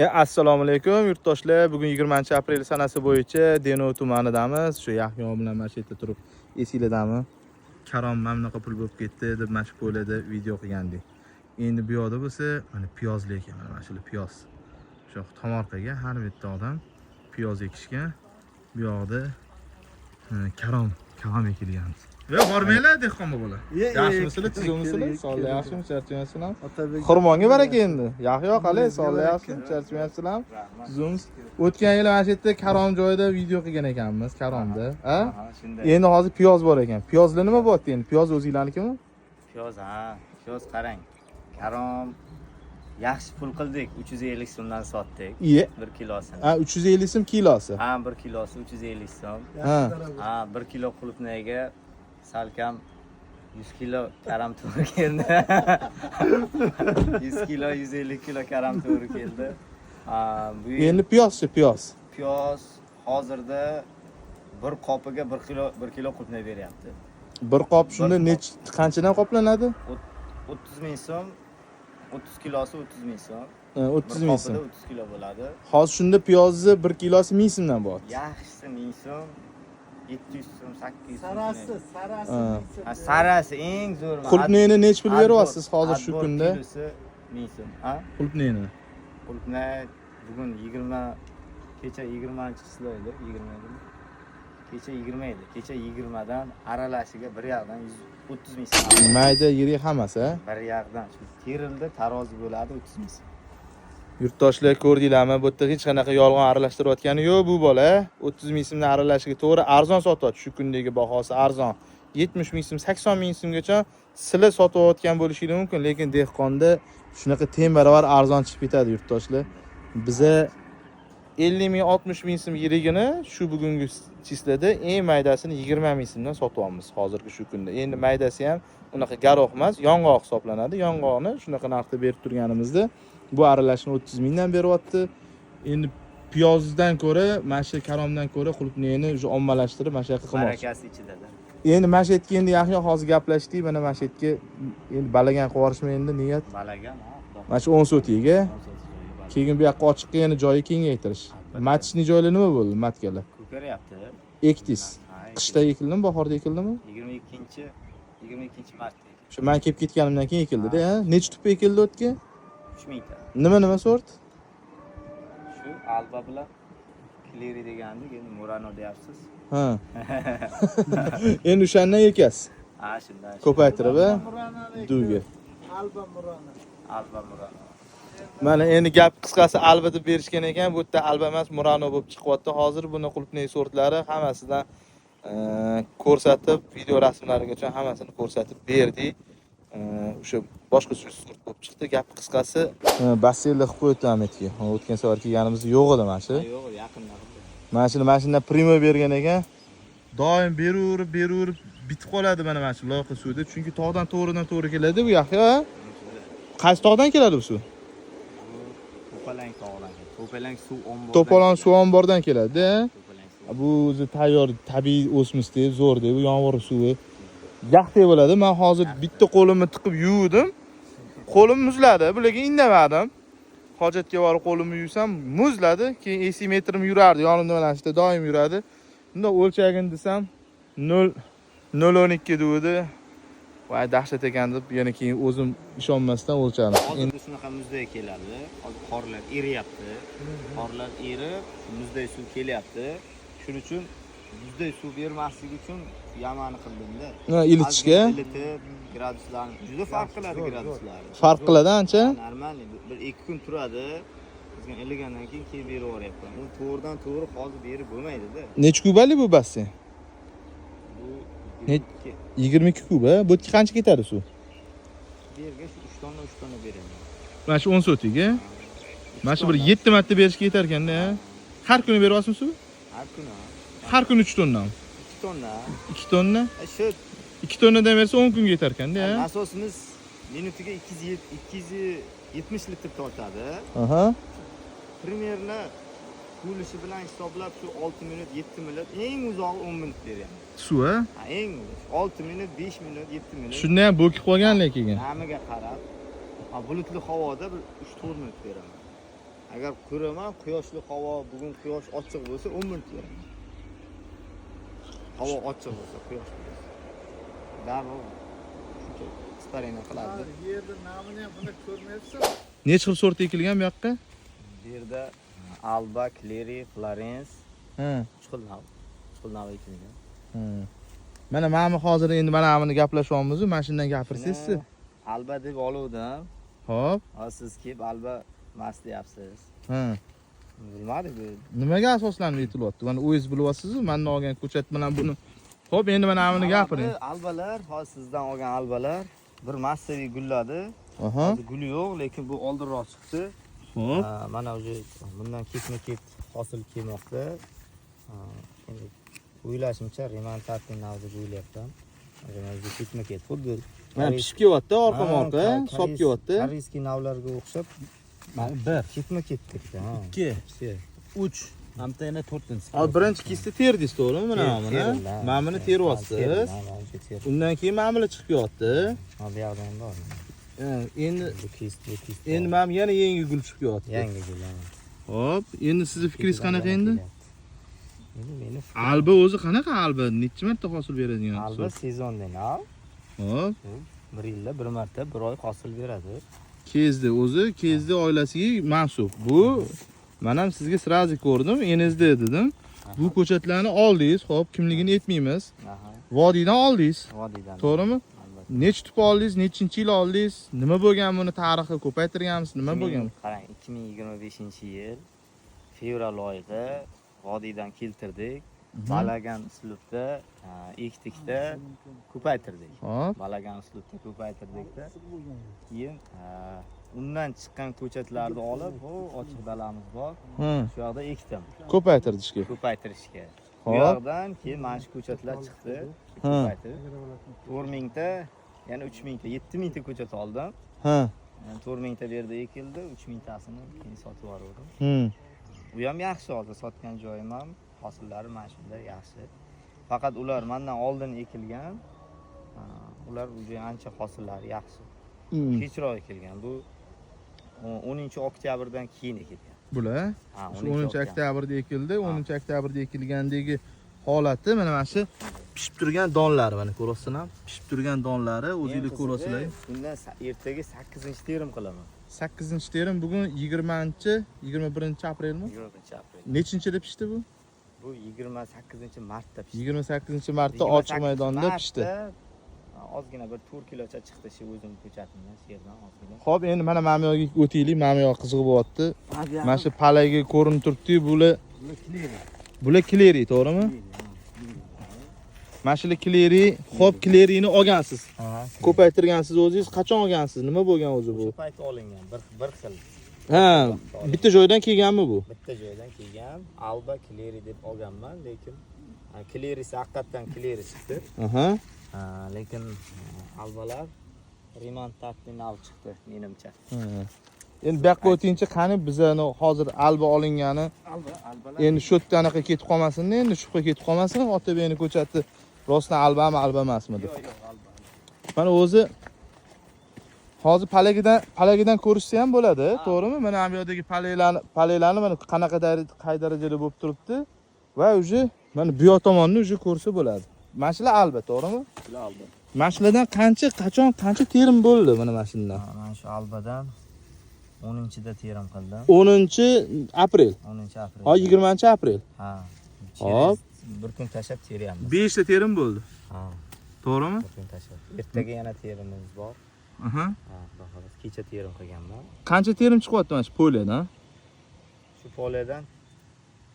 Assalomu alaykum yurtdoshlar. Bugun 20-aprel sanasi bo'yicha Denov tumanidamiz. Shu Yahyo bilan mana shu yerda turib esinglardami? Karom mana bunaqa pul bo'lib ketdi deb mana shu ko'lada video qilgandik. Endi bu yoqda bo'lsa, mana piyozli ekan, mana shu piyoz. Shu tomorqaga har bitta odam piyoz ekishgan. Bu yoqda karom ekilgan. Yo, bormaylar dehqon bobolar. Yaxshimisizlar, tuzukmisizlar? Sog'lik yaxshimi, charchamayapsizlar? Xurmonga baraka endi. Yahyo qalay, sog'lik yaxshimi, charchamayapsizlar? Tuzukmisiz? O'tgan yil mana shu yerda karom joyida video qilgan ekanmiz, karomda. Ha? Endi hozir piyoz bor ekan. Piyozlar nima bo'lyapti endi? Piyoz o'zingizlarnikimi? Piyoz qarang. Karom yaxshi pul qildik, 350 so'mdan sotdik. 1 kilosini. Ha, 350 so'm kilosi. Ha, 1 kilosi 350 so'm. Ha, 1 kilo qulupnayga salkam 100 kilo karam to'g'ri keldi. 100 kilo, 150 kilo karam to'g'ri keldi. Bu Endi piyoz. Piyoz hozirda bir qopiga 1 kilo qulupnay beryapti. Bir qop shunda qanchadan qoplanadi? 30 ming so'm. 30 kilosi 30 ming so'm. 30 ming so'm. 30 kilo bo'ladi. Hozir shunda piyozni 1 kilosi 1000 so'mdan bo'lyapti. Yaxshisi 1000 so'm, 700 so'm, 800 so'm. Sarasi eng zo'r. Qulupnayni nech pul beryapsiz hozir shu kunda? Kilosi 1000 so'm. Ha? Qulupnayni. Qulupnay bugun 20 kecha 20-chisi edi, 20 edi. Kecha 20 edi. Kecha 20 dan aralashiga bir yoqdan 130 ming so'm. Mayda yirik hammasi. Bir yoqdan shu terildi, tarozi bo'ladi 30 ming so'm. Yurtdoshlar ko'rdinglarmi? Bu yerda hech qanaqa yolg'on aralashtirayotgani yo'q bu bola. 30 ming so'mdan aralashiga to'g'ri arzon sotyapti. Shu kundagi bahosi arzon. 70 ming so'm, 80 ming so'mgacha sizlar sotayotgan bo'lishingiz mumkin, lekin dehqonda shunaqa teng baravar arzon chiqib ketadi yurtdoshlar. Biza 50 ming, 60 ming so'm yirigini shu bugungi chislada eng maydasini 20 ming so'mdan sotyapmiz hozirgi shu kunda. Endi maydasi ham unaqa garoq emas, yong'oq hisoblanadi. Yong'oqni shunaqa narxda berib turganimizda bu aralashni 30 mingdan beryapti. Endi piyozdan ko'ra, mana shu karomdan ko'ra qulupnayni o'sha ommalashtirib mana shu yoqqa qilmoqchi. Barakasi ichida. Endi mana shu yerga endi Yahyo hozir gaplashdik, mana shu yerga endi balagan qilib yuborishmi endi niyat? Balagan, ha. Mana shu 10 sotiga. Keyin bu yoqqa ochiqqa yana joyi kengaytirish. Matishni joylar nima bo'ldi, matkalar? Ko'karyapti. Ekdingiz. Qishda ekildimi, bahorda ekildimi? 22 martda. Shu men kelib ketganimdan keyin ekildi-da, ha? Necha tup ekildi o'tga? 3000 ta. Nima sort? Shu alba bilan Kleri degandik, endi Murano deyapsiz. Ha. Endi o'shandan ekasiz. Ha, shundan. Ko'paytirib, duga. Alba Murano. Mana endi gap qisqasi alba deb berishgan ekan. Bu yerda alba emas, Murano bo'lib chiqyapti. Hozir buni qulupnay sortlari hammasidan ko'rsatib, video rasmlarigacha hammasini ko'rsatib berdik. O'sha boshqa sort bo'lib chiqdi. Gap qisqasi basseylda qilib qo'yibdi Ametga. O'tgan safar kelganimizda yo'q edi mana shu. Yo'q, yaqinda. Mana shundan primo bergan ekan. Doim beraverib bitib qoladi mana shu loyiqa suvda. Chunki tog'dan to'g'ridan-to'g'ri keladi bu Yahyo. Qaysi tog'dan keladi bu suv? To'palang suv ombori. To'polon suv ombordan keladi. Bu o'zi tayyor tabiiy o'smisdek, zo'rdek, bu yomg'ir suvi. Yaxtay bo'ladi. Men hozir bitta qo'limni tiqib yuvdim. Qo'lim muzladi. Bularga indamadim. Hojatga borib qo'limni yuvsam muzladi. Keyin esimetrim yurardi, yonimda mana shunda doim yuradi. Bunda o'lchagin desam 0.12 degdi. Voy dahshat ekan deb yana keyin o'zim ishonmasdan o'lchadim. Hozir shunaqa muzday keladi. Hozir qorlar eriyapti. Qorlar erib, muzday suv kelyapti. Shuning uchun muzday suv bermasligi uchun yamani qildimda. Ilitishga graduslarni juda farq qiladi graduslari. Farq qiladi ancha. Normal, 1-2 kun turadi. Bizga iligandan keyin berib yuboryapman. U to'g'ridan to'g'ri hozir berib bo'lmaydi-da. Necha kubali bu basseyn? Bu 22 kub, ha? Bu qancha ketadi suv? Berga 3 tonna beraman. Mana shu 10 sotiga. Mana shu bir 7 marta berishga yetar ekanda, ha? Har kuni beryapsizmi suv? Har kuni. Har kuni 3 tonnami? 2 tonna. 2 tonna? Shu 2 tonnadan bersa 10 kunga yetar ekanda, ha? Asosimiz minutiga 270 litr tortadi. Aha. Primerni bo'lishi bilan hisoblab shu 6 minut, 7 minut, eng uzog'i 10 minut beryapman. Suv, ha? Ha, eng 6 minut, 5 minut, 7 minut. Shunda ham bo'kib qolgan lekin. Namiga qarab, bulutli havoda bir 3-4 minut beraman. Agar ko'raman, quyoshli havo, bugun quyosh ochiq bo'lsa 10 minut teraman. Havo ochiq bo'lsa, quyosh bo'lsa. Darrov shuncha eksperiment qiladi. Yerda namini ham buni ko'rmayapsan. Necha xil sort ekilgan bu yoqqa? Bu yerda Alba, Clery, Florence, Ha. 3 xil nav. 3 xil nav ekilgan. Mana men hozir endi mana buni gaplashyapmiz, mana shundan gapirsangiz. Alba deb oluvdim. Xo'p. Hozir siz kelib Alba mas deyapsiz. Ha. Bilmadik bu. Nimaga asoslanib aytilyapti? Mana o'zingiz bilyapsiz-ku, mendan olgan ko'chat bilan buni. Xo'p, endi mana buni gapiring. Albalar, hozir sizdan olgan albalar bir massaviy gulladi. Aha. Hozir guli yo'q, lekin bu oldinroq chiqdi. Xo'p. Mana o'zi bundan ketma-ket hosil kelmoqda. Endi o'ylashimcha remontatni navda bo'lyapman. Mana ketma-ket xuddi Mana pishib kelyapti, orqa-orqa, sop kelyapti. koreyskiy navlarga o'xshab Mana 1, ketma-ket ketdi. 2, 3, hamda yana 4-chi. Hozir birinchi kesda terdingiz, to'g'rimi? Mana buni. Mana buni teryapsiz. Undan keyin mana bular chiqib kelyapti. Ha, bu yoqdan bor. Endi Bu kesdi. endi mana yana yangi gul chiqib kelyapti. Yangi gul. Xo'p, endi sizni fikringiz qanaqa endi? Endi meni Alba o'zi qanaqa alba? Necha marta hosil beradigan? alba sezondan al. Xo'p, Bir yilda bir marta, bir oy hosil beradi. kezdi o'zi, kezdi oilasiga mansub. Bu men ham sizga srazi ko'rdim, enizda dedim. Bu ko'chatlarni oldingiz, xo'p, kimligini aytmaymiz. Aha. Vodiydan oldingiz, Vodiydan. to'g'rimi? Albatta. Necha tup oldingiz, nechinchi yil oldingiz? Nima bo'lgan buni tarixi ko'paytirganmisiz? Nima bo'lgan? Qarang, 2025-yil fevral oyida Vodiydan keltirdik. Balagan uslubda ekdikda ko'paytirdik. Hop. Balagan uslubda ko'paytirdikda. Keyin undan chiqqan ko'chatlarni olib, bu ochiq dalamiz bor. Shu yoqda ekdim. Ko'paytirdishga. Ko'paytirishga. Bu Hop. yoqdan keyin mana shu ko'chatlar chiqdi. Ko'paytirib. 4000 ta, yana 3000 ta, 7000 ta ko'chat oldim. Ha. 4000 ta bu yerda ekildi, 3000 tasini keyin sotib yubordim. Bu ham yaxshi hozir sotgan joyim ham, hosillari mana shunda yaxshi. Faqat ular mendan oldin ekilgan. Ular уже ancha hosillari yaxshi. Kechroq ekilgan. Bu 10-oktyabrdan keyin ekilgan. Bular Ha, 10-oktyabrda ekildi. 10-oktyabrda ekilgandagi holati mana shu pishib turgan donlari, mana ko'rasizlar ham. Pishib turgan donlari o'zingizlar ko'rasizlar. Bundan ertaga 8-terim qilaman. 8-terim bugun 21-aprelmi? 20-aprel. Nechinchida pishdi bu? Bu 28-martda pishdi. 28-martda ochiq maydonda pishdi. Ozgina bir 4 kilocha chiqdi shu o'zim ko'chatimdan, yerdan ozgina. Xo'p, endi mana mana bu yoqqa o'taylik. Mana bu yoq qiziq bo'lyapti. Mana shu palaga ko'rinib turibdi, bular Clery, to'g'rimi? Mana shu Clery, xo'p, Cleryni olgansiz. Ko'paytirgansiz o'zingiz. Qachon olgansiz? Nima bo'lgan o'zi bu? Shu payt olingan, bir xil. Ha, bitta joydan kelganmi bu? Bitta joydan kelgan. Alba Clery deb olganman, lekin Clery'si haqiqatan Clery chiqdi. Aha. Lekin albalar remontatni nav chiqdi menimcha. Endi bu yoqqa o'tingchi, qani bizani hozir alba olingani. Albalar. Endi shu yerda anaqa ketib qolmasin, endi shubha ketib qolmasin. Otabeyni ko'chati rostdan albami, alba emasmi deb. Yo'q, alba. Mana o'zi hozir palagidan ko'rishsa ham bo'ladi, to'g'rimi? Mana bu yerdagi palaklarni mana qanaqa qay darajada bo'lib turibdi va uje mana bu yoq tomonni uje ko'rsa bo'ladi. Mana shular alba, to'g'rimi? Shular alba. Mana shulardan qancha terim bo'ldi mana shundan? Mana shu albadan 10-da terim qildim. 10-aprel. 10-aprel. Hozir 20-aprel. Ha. Hop. Bir kun tashab teryapmiz. 5 ta terim bo'ldi. Ha. To'g'rimi? Bir kun tashab. Ertaga yana terimiz bor. Aha. Ha, xolos kecha terim qilganman. Qancha terim chiqyapti mana shu polyadan? Shu poliyadan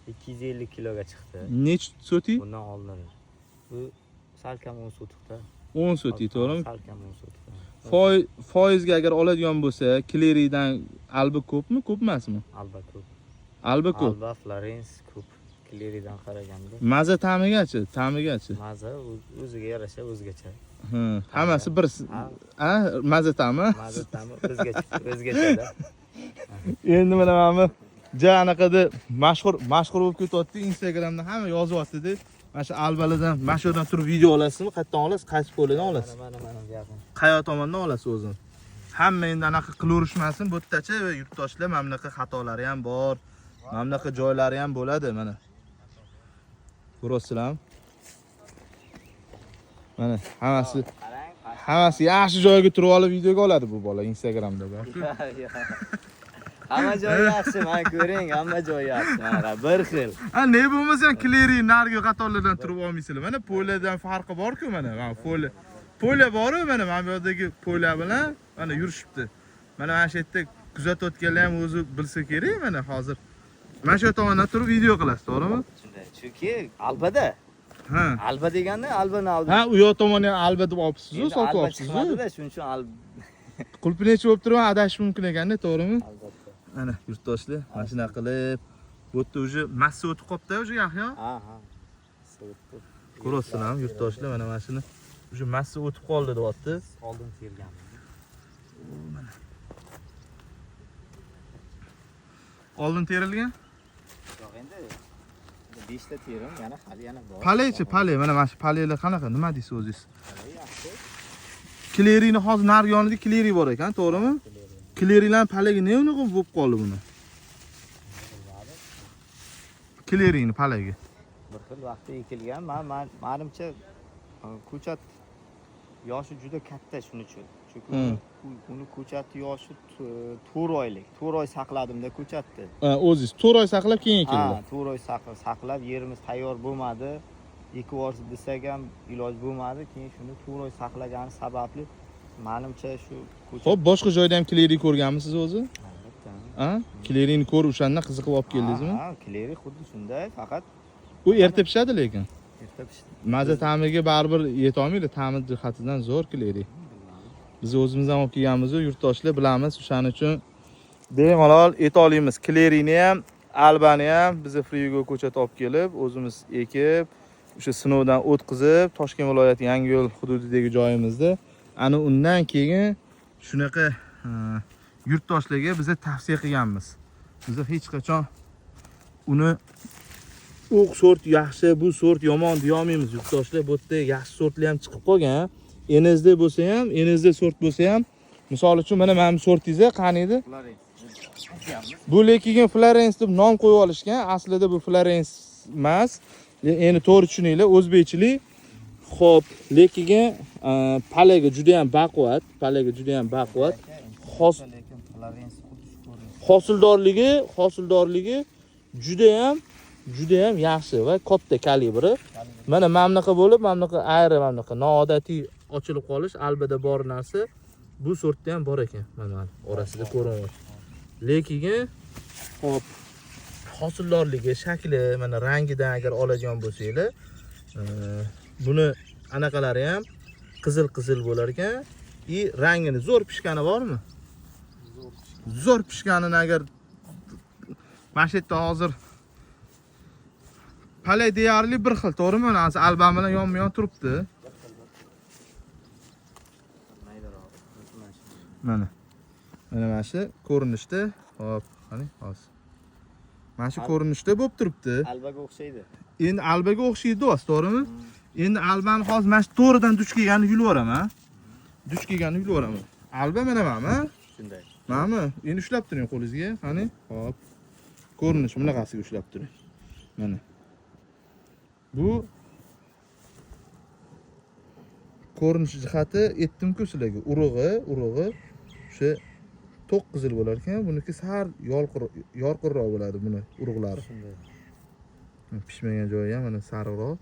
250 kiloga chiqdi. Necha sotik? Bundan oldin. Bu salkam 10 sotiqda. 10 sotik, to'g'rimi? Salkam 10 sotiqda. Foizga agar oladigan bo'lsa, Clery'dan alba ko'pmi, ko'p emasmi? Alba ko'p. Alba ko'p. Alba Florence ko'p. Clery'dan qaraganda. Maza ta'migachi? Maza o'ziga yarasha o'zgacha. Hammasi bir. Ha, maza ta'mi? Maza ta'mi o'zgacha-da. Endi mana mana anaqada mashhur bo'lib ketyapti. Instagramda hamma yozyapti-da. Mana shu albalardan, mana shu yerdan turib video olasizmi? Qayerdan olasiz? Qaysi polyadan olasiz? Mana bu yoqdan. Qayoq tomondan olasiz o'zini? hamma endi anaqa qilaverishmasin bu yerdachi yurtdoshlar, mana bunaqa xatolari ham bor. Mana bunaqa joylari ham bo'ladi mana. Ko'rasizlarmi? Mana hammasi yaxshi joyga turib olib videoga oladi bu bola Instagramda. Hamma joyi yaxshi, mana ko'ring, hamma joyi yaxshi. Mana bir xil. Ha, ne bo'lmasa Clery narigi qatorlardan turib olmaysizlar. Mana poledan farqi bor-ku mana. Mana pole bor-ku mana bu yerdagi pole bilan mana yurishibdi. Mana shu yerda kuzatayotganlar ham o'zi bilsa kerak mana hozir. Mana shu tomondan turib video qilasiz, to'g'rimi? Shunday. Chunki albada. Ha. Alba deganda albani oldi. Ha, u yoq tomonni alba deb olibsiz-ku, sotib olibsiz-ku. Shuning uchun Qulpinechi bo'lib turib adashish mumkin ekanda, to'g'rimi? albatta. Mana yurtdoshlar, mana shunaqa qilib, bu yerda уже massa o'tib qopti, уже Yahyo. Ha. So'tdi. Ko'rasizlarmi yurtdoshlar, mana shuni уже massa o'tib qoldi deyapti. Oldin terganman. Oldin terilgan? Yo'q endi 5 ta terim, yana bor. Pale, mana shu palelar qanaqa? Nima deysiz o'zingiz? Yaxshi. Cleryni hozir narigi yonida Clery bor ekan, to'g'rimi? Clerylar palagi ne unaqa bo'lib qoldi buni? Cleryni palagi. Bir xil vaqtda ekilgan. Menimcha ko'chat yoshi juda katta shuning uchun. Chunki uni ko'chat yoshi 4 oylik. 4 oy saqladimda ko'chatni. O'zingiz 4 oy saqlab keyin ekildi. Ha, 4 oy saqlab, yerimiz tayyor bo'lmadi. Ekvorsi desak ham iloj bo'lmadi. Keyin shuni 4 oy saqlagani sababli menimcha shu ko'chat. Xo'p, boshqa joyda ham Clery ko'rganmisiz o'zi? Albatta. Ha? Cleryni ko'rib o'shanda qiziqib olib keldingizmi? Ha, Clery xuddi shunday, faqat U erta pishadi lekin. erta pishdi. Maza ta'miga baribir yeta olmaydi, ta'mi jihatidan zo'r Clery. Biz o'zimiz ham olib kelganmiz, yurtdoshlar bilamiz, o'shaning uchun bemalol eta olamiz. Cleryni ham, albani ham biz frigo ko'chat olib kelib, o'zimiz ekib, o'sha sinovdan o'tkazib, Toshkent viloyati Yangiyo'l hududidagi joyimizda ana undan keyin shunaqa yurtdoshlarga biz tavsiya qilganmiz. Biz hech qachon uni u sort yaxshi, bu sort yomon deya olmaymiz yurtdoshlar. Bu yerda yaxshi sortlar ham chiqib qolgan. Enizda bo'lsa ham, enizda sort bo'lsa ham, misol uchun mana bu sortingiz qani edi? Bu lekin Florence deb nom qo'yib olishgan. Aslida bu Florence emas. Endi to'g'ri tushuninglar, o'zbekchilik. Xo'p, lekin palaga juda ham baquvvat, Hosildorligi juda ham yaxshi va katta kalibri. Mana mamlaqa bo'lib, mamlaqa ayri, mamlaqa noodatiy ochilib qolish albada bor narsa. Bu sortda ham bor ekan, mana orasida ko'rinyapti. Lekin hop hosildorligi, shakli, mana rangidan agar oladigan bo'lsanglar, buni anaqalari ham qizil bo'lar ekan. Rangini zo'r pishgani bormi? Zo'r pishganini agar mana shu yerda hozir palay deyarli bir xil, to'g'rimi? Mana alban bilan yonma-yon turibdi. Mana shu ko'rinishda, hop, qani, hozir. Mana shu ko'rinishda bo'lib turibdi. Albaga o'xshaydi. Endi albaga o'xshaydi, to'g'rimi? Endi albani hozir mana shu to'g'ridan duch kelganini yulib o'raman. Alba mana mana. Shunday. Mana, endi ushlab turing qo'lingizga, qani? Hop. Ko'rinish bunaqasiga ushlab turing. Mana. Bu ko'rinish jihati aytdim-ku sizlarga, urug'i o'sha to'q qizil bo'lar ekan, buniki sal yorqinroq bo'ladi buni urug'lari. Shunday. Pishmagan joyi ham mana sariqroq.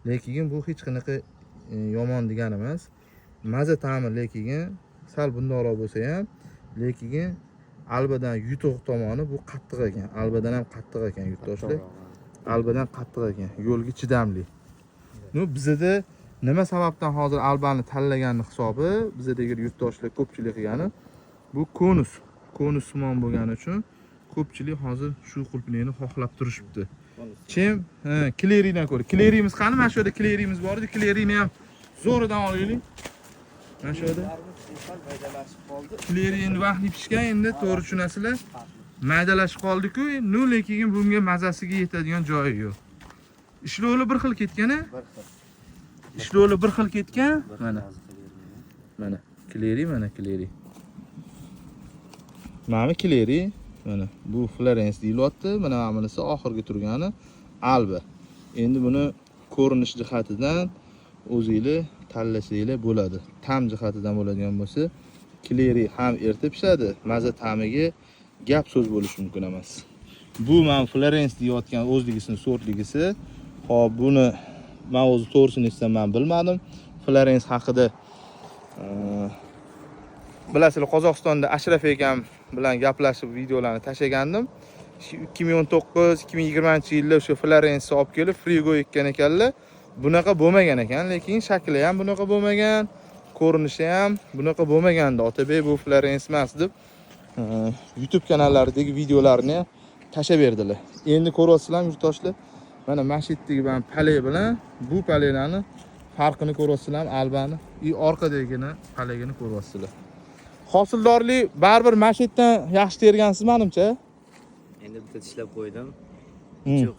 Lekin bu hech qanaqa yomon degani emas. Maza ta'mi lekin sal bundoqroq bo'lsa ham, lekin albadan yutuq tomoni bu qattiq ekan. Albadan ham qattiq ekan yurtdoshlar. Albadan qattiq ekan, yo'lga chidamli. Bizda nima sababdan hozir albani tanlaganni hisobi, bizdagi yurtdoshlar ko'pchilik qilgani bu konus simon bo'lgani uchun ko'pchilik hozir shu qulpinani xohlab turishibdi. Chem, Clerydan ko'ra. Cleryimiz qani? Mana shu yerda Cleryimiz bor edi. Cleryni ham zo'ridan olaylik. Mana shu yerda maydalashib qoldi. Clery endi vaqtli pishgan, endi to'g'ri tushunasizlar. Maydalashib qoldi-ku, lekin bunga mazasiga yetadigan joyi yo'q. Ishlovli bir xil ketgan-a? Bir xil. Ishlovli bir xil ketgan. Mana. Kileri mana Kileri. Mana Kileri, mana bu Florence deyilyapti. Mana bunisi oxirgi turgani Alba. Endi buni ko'rinish jihatidan o'zingiz tanlasanglar bo'ladi. Tam jihatidan bo'ladigan bo'lsa, Kileri ham erta pishadi, maza ta'miga gap so'z bo'lishi mumkin emas. Bu men Florence deyotgan o'zligisini sortligisi. Hop, buni men o'zi to'g'risini aytsam men bilmadim. Florence haqida bilasizlar, Qozog'istonda Ashraf akam bilan gaplashib videolarni tashlagandim. 2019-2020-yilda o'sha Florence olib kelib frigo ekkan ekanlar. Bunaqa bo'lmagan ekan, lekin shakli ham bunaqa bo'lmagan, ko'rinishi ham bunaqa bo'lmaganda. Otabek bu Florence emas deb YouTube kanallaridagi videolarni tashlab berdilar. Endi ko'ryapsizlar yurtdoshlar. Mana mashitdagi bilan palay bilan bu palaylarni farqini ko'ryapsizlar, albani, orqadagini palayini ko'ryapsizlar. Hosildorlik baribir mashitdan yaxshi tergansiz menimcha. Endi bitta tishlab qo'ydim. Ichi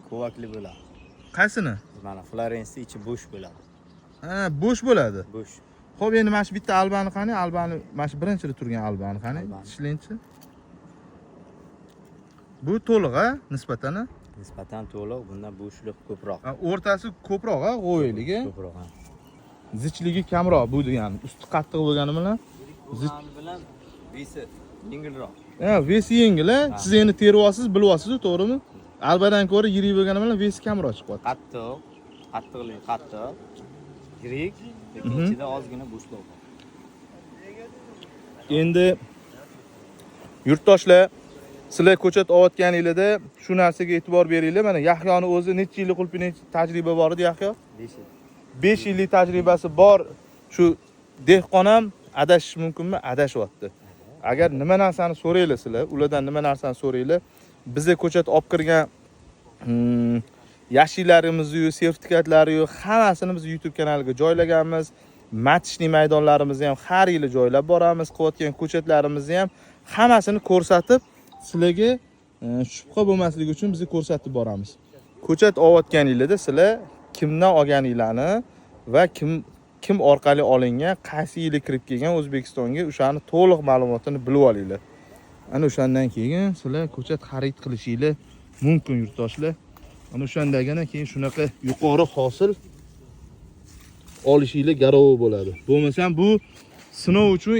quvvatli bo'ladi. Qaysini? Mana Florence ichi bo'sh bo'ladi. Ha, bo'sh bo'ladi. Bo'sh. Xo'p, endi mana shu bitta albani qani? Albani mana shu birinchida turgan albani qani? Tishlaychi. Bu to'liq, ha, nisbatan. Nisbatan to'liq, bundan bo'shlik ko'proq. O'rtasi ko'proq, ha, g'o'yligi. Ko'proq. Zichligi kamroq bu degani. Usti qattiq bo'lgani bilan bilan vesi yengilroq. Ha, vesi yengil, ha. Siz endi teryapsiz, bilyapsiz, to'g'rimi? Albadan ko'ra yirik bo'lgani bilan vesi kamroq chiqyapti. Qattiqlik qattiq. Yirik, lekin ichida ozgina bo'shlik. Endi yurtdoshlar, sizlar ko'chat olotganingizda shu narsaga e'tibor beringlar. Mana Yahyoni o'zi necha yillik qulpining tajriba bor edi Yahyo? 5 yillik tajribasi bor. Shu dehqon ham adashish mumkinmi? Adashyapti. Agar nima narsani so'raylar sizlar, ulardan nima narsani so'raylar, bizga ko'chat olib kirgan yashiklarimizni, sertifikatlarini hammasini biz YouTube kanaliga joylaganmiz. Matchning maydonlarimizni ham har yili joylab boramiz. Qilayotgan ko'chatlarimizni ham hammasini ko'rsatib, sizlarga shubha bo'lmasligi uchun biz ko'rsatib boramiz. Ko'chat olayotganingizda sizlar kimdan olganinglarni va kim orqali olingan, qaysi yili kirib kelgan O'zbekistonga o'shani to'liq ma'lumotini bilib olinglar. Ana o'shandan keyin sizlar ko'chat xarid qilishinglar mumkin yurtdoshlar. Ana o'shandagina keyin shunaqa yuqori hosil olishinglar garov bo'ladi. Bo'lmasam bu sinov uchun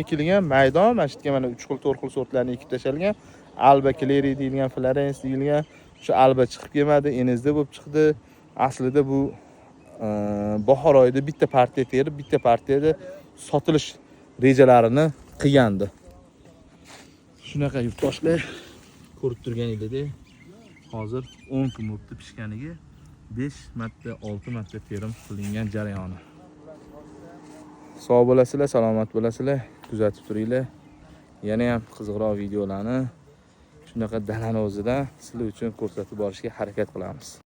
ekilgan maydon. Mana shu yerga mana 3 xil 4 xil sortlarni ekib tashalgan. Alba Kileri deyilgan, Florence deyilgan. Shu Alba chiqib kelmadi, enizda bo'lib chiqdi. Aslida bu bahor oyida bitta partiya terib, bitta partiyada sotilish rejalarini qilgandi. Shunaqa yurtdoshlar, ko'rib turganingizda hozir 10 kun bo'libdi pishganiga, 5 marta, 6 marta terim qilingan jarayoni. Sog' bo'lasizlar, salomat bo'lasizlar, kuzatib turinglar. Yana ham qiziqroq videolarni shunaqa dalani o'zida sizlar uchun ko'rsatib borishga harakat qilamiz.